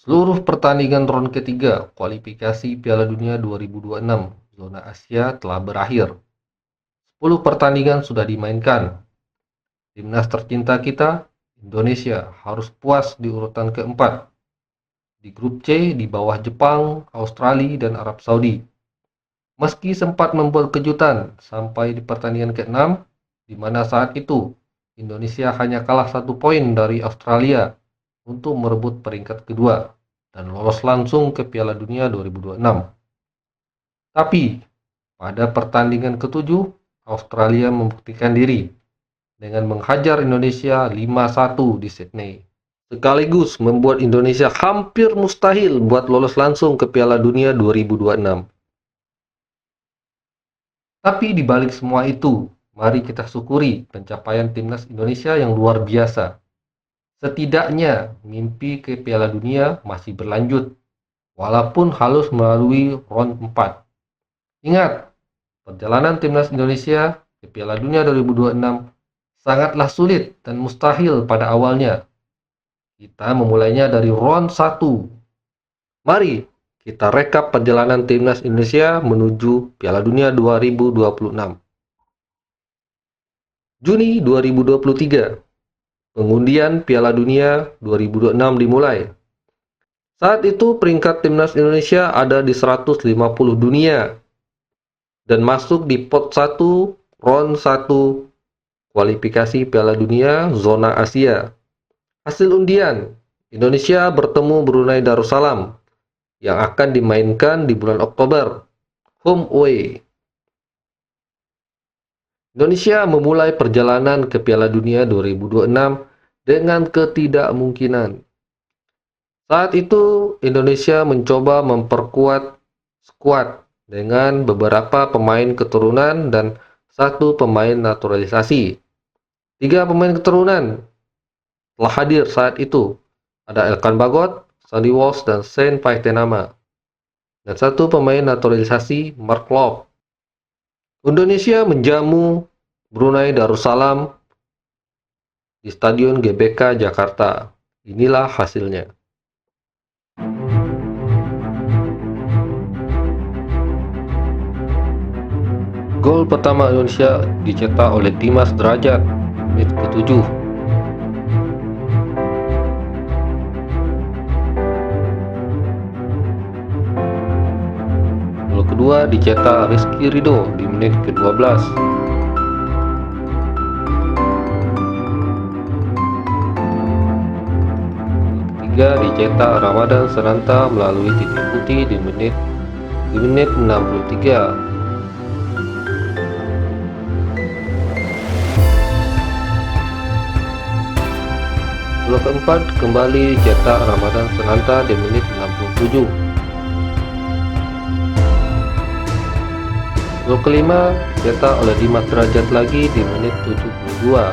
Seluruh pertandingan ron ketiga kualifikasi Piala Dunia 2026 zona Asia telah berakhir. 10 pertandingan sudah dimainkan. Timnas tercinta kita, Indonesia, harus puas di urutan keempat. Di grup C di bawah Jepang, Australia, dan Arab Saudi. Meski sempat membuat kejutan sampai di pertandingan ke-6, di mana saat itu Indonesia hanya kalah 1 poin dari Australia untuk merebut peringkat kedua dan lolos langsung ke Piala Dunia 2026. Tapi pada pertandingan ke-7, Australia membuktikan diri dengan menghajar Indonesia 5-1 di Sydney. Sekaligus membuat Indonesia hampir mustahil buat lolos langsung ke Piala Dunia 2026. Tapi di balik semua itu, mari kita syukuri pencapaian timnas Indonesia yang luar biasa. Setidaknya mimpi ke Piala Dunia masih berlanjut, walaupun harus melalui ronde 4. Ingat, perjalanan timnas Indonesia ke Piala Dunia 2026 sangatlah sulit dan mustahil pada awalnya. Kita memulainya dari ronde 1. Mari kita rekap perjalanan timnas Indonesia menuju Piala Dunia 2026. Juni 2023, pengundian Piala Dunia 2026 dimulai. Saat itu peringkat timnas Indonesia ada di 150 dunia dan masuk di pot 1 ronde 1 kualifikasi Piala Dunia zona Asia. Hasil undian, Indonesia bertemu Brunei Darussalam yang akan dimainkan di bulan Oktober, home away. Indonesia memulai perjalanan ke Piala Dunia 2026 dengan ketidakmungkinan. Saat itu, Indonesia mencoba memperkuat skuad dengan beberapa pemain keturunan dan 1 pemain naturalisasi. 3 pemain keturunan telah hadir saat itu. Ada Elkan Bagot, Sandy Walsh, dan Shane Paitenama. Dan 1 pemain naturalisasi, Mark Locke. Indonesia menjamu Brunei Darussalam di Stadion GBK Jakarta. Inilah hasilnya. Gol pertama Indonesia dicetak oleh Dimas Derajat, menit ke-7. Gol kedua dicetak Rizky Ridho di menit ke-12. Gol ketiga dicetak Ramadan Sananta melalui titik putih di menit 63. Gol keempat kembali dicetak Ramadan Sananta di menit 67. Gol kelima dicetak oleh Dimas Derajat lagi di menit 72.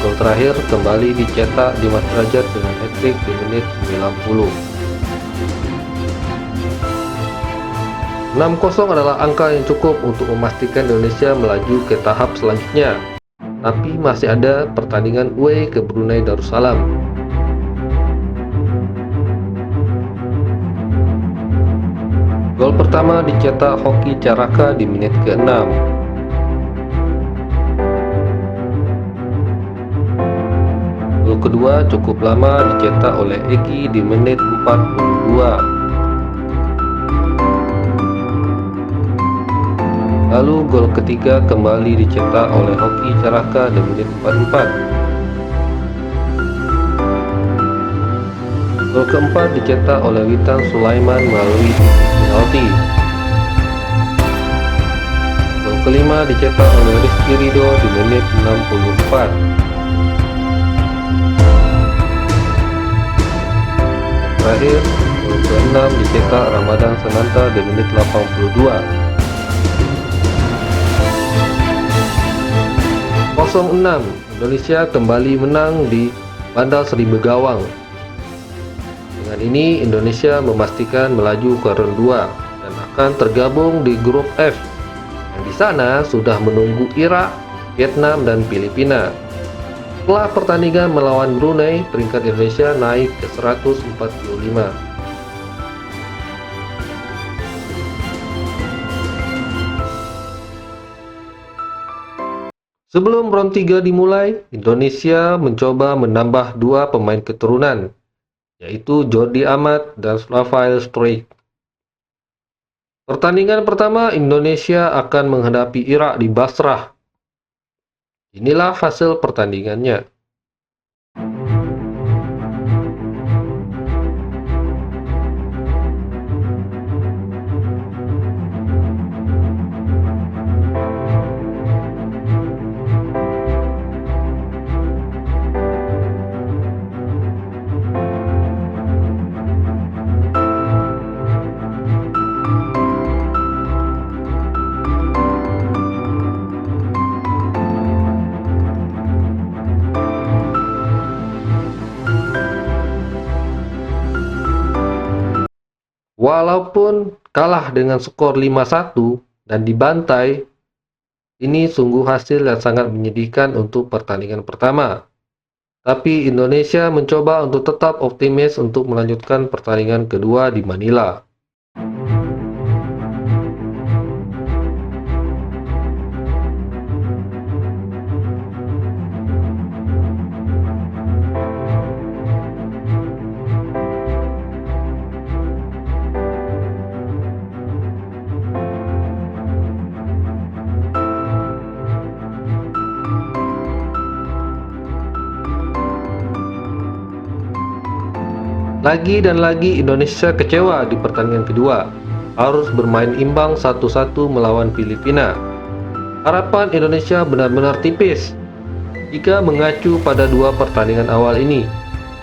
Gol terakhir kembali dicetak Dimas Derajat dengan hat-trick di menit 90. 6-0 adalah angka yang cukup untuk memastikan Indonesia melaju ke tahap selanjutnya. Tapi masih ada pertandingan away ke Brunei Darussalam. Gol pertama dicetak Hoki Caraka di menit ke-6. Gol kedua cukup lama dicetak oleh Egi di menit 42. Lalu gol ketiga kembali dicetak oleh Hoki Caraka di menit 44. Gol keempat dicetak oleh Witan Sulaiman melalui penalti. Gol kelima dicetak oleh Rizky Ridho di menit 64. Terakhir, gol ke-6 dicetak Ramadan Sananta di menit 82. 0-6, Indonesia kembali menang di Bandar Seri Begawang. Dengan ini Indonesia memastikan melaju ke ronde 2 dan akan tergabung di grup F. Yang di sana sudah menunggu Irak, Vietnam, dan Filipina. Setelah pertandingan melawan Brunei, peringkat Indonesia naik ke 145. Sebelum round 3 dimulai, Indonesia mencoba menambah dua pemain keturunan, yaitu Jordi Amat dan Rafael Struijk. Pertandingan pertama, Indonesia akan menghadapi Irak di Basrah. Inilah hasil pertandingannya. Walaupun kalah dengan skor 5-1 dan dibantai, ini sungguh hasil yang sangat menyedihkan untuk pertandingan pertama. Tapi Indonesia mencoba untuk tetap optimis untuk melanjutkan pertandingan kedua di Manila. Lagi dan lagi Indonesia kecewa di pertandingan kedua, harus bermain imbang 1-1 melawan Filipina. Harapan Indonesia benar-benar tipis jika mengacu pada dua pertandingan awal ini.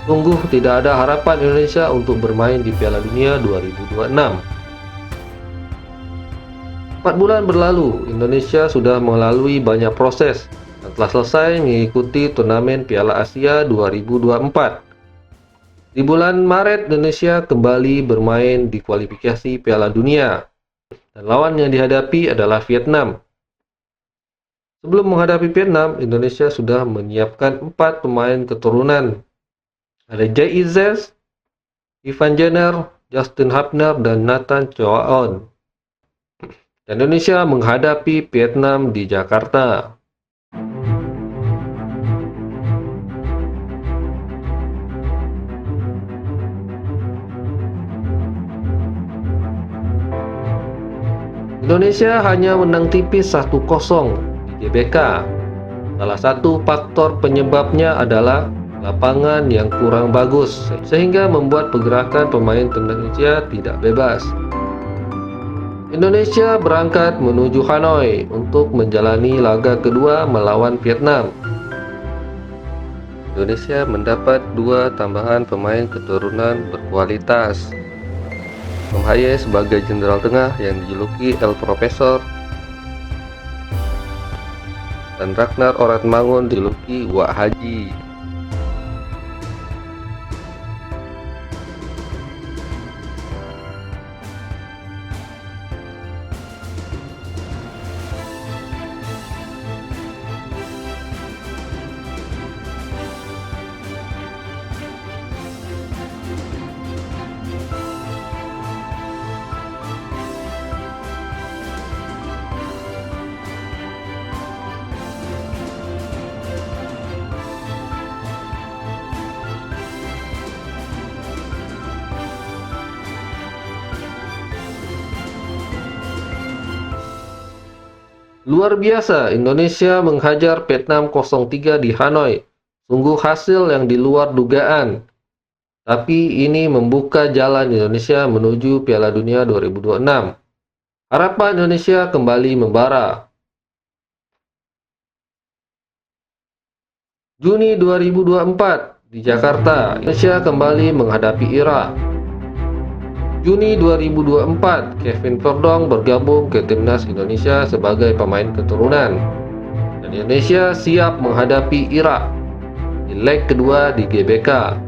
Sungguh tidak ada harapan Indonesia untuk bermain di Piala Dunia 2026. 4 bulan berlalu, Indonesia sudah melalui banyak proses dan telah selesai mengikuti turnamen Piala Asia 2024. Di bulan Maret, Indonesia kembali bermain di kualifikasi Piala Dunia, dan lawan yang dihadapi adalah Vietnam. Sebelum menghadapi Vietnam, Indonesia sudah menyiapkan 4 pemain keturunan. Ada Jay Izzes, Ivan Jenner, Justin Hubner, dan Nathan Choaon. Dan Indonesia menghadapi Vietnam di Jakarta. Indonesia hanya menang tipis 1-0 di GBK. Salah satu faktor penyebabnya adalah lapangan yang kurang bagus, sehingga membuat pergerakan pemain tim Indonesia tidak bebas. Indonesia berangkat menuju Hanoi untuk menjalani laga kedua melawan Vietnam. Indonesia mendapat 2 tambahan pemain keturunan berkualitas. Tom Haye sebagai jenderal tengah yang dijuluki El Profesor, dan Ragnar Oratmangun dijuluki Wak Haji. Luar biasa, Indonesia menghajar Vietnam 0-3 di Hanoi. Sungguh hasil yang di luar dugaan. Tapi ini membuka jalan Indonesia menuju Piala Dunia 2026. Harapan Indonesia kembali membara. Juni 2024 di Jakarta, Indonesia kembali menghadapi Irak. Juni 2024, Kevin Verdonk bergabung ke timnas Indonesia sebagai pemain keturunan. Dan Indonesia siap menghadapi Irak di leg kedua di GBK.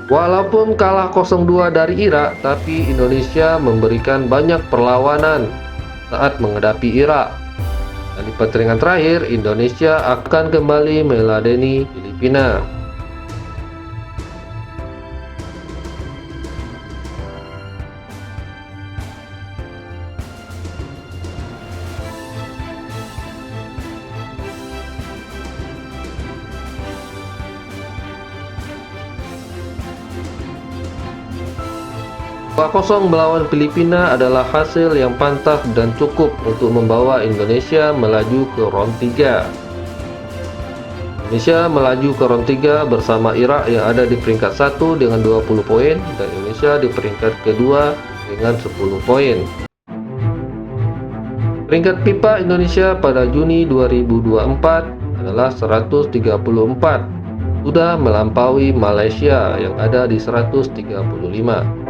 Walaupun kalah 0-2 dari Irak, tapi Indonesia memberikan banyak perlawanan saat menghadapi Irak. Dan di pertandingan terakhir, Indonesia akan kembali meladeni Filipina. Dua 0 melawan Filipina adalah hasil yang pantas dan cukup untuk membawa Indonesia melaju ke round 3. Indonesia melaju ke round 3 bersama Irak yang ada di peringkat 1 dengan 20 poin dan Indonesia di peringkat kedua dengan 10 poin. Peringkat FIFA Indonesia pada Juni 2024 adalah 134, sudah melampaui Malaysia yang ada di 135.